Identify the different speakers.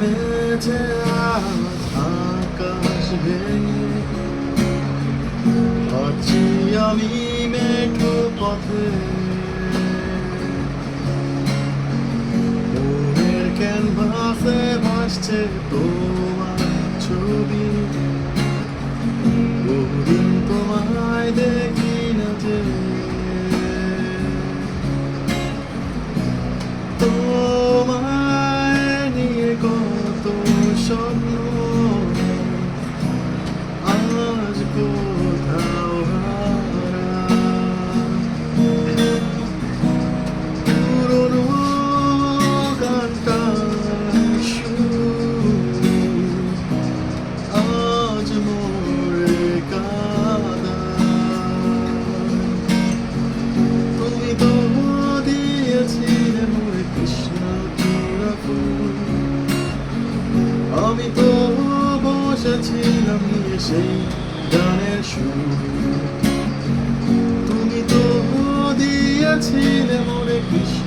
Speaker 1: নেমেছে আজ আকাশ ভেঙে, হাঁটছি আমি মেঠো পথে, মনের ক্যানভাসে ভাসছে তোমার ছবি। বহুদিন তোমায় দেখি না যে, তোমায় নিয়ে কত স্বপ্ন আজ কোথাও হারা। পুরনো গানটার সুর আজ মোরে কাঁদা। তুমি তো দিয়েছিলে মোরে কৃষ্ণ চূড়া ফুল, আমি তো বসেছিলাম নিয়ে সেই গানের সুর। তুমি তো দিয়েছিলে মোরে কৃষ্ণ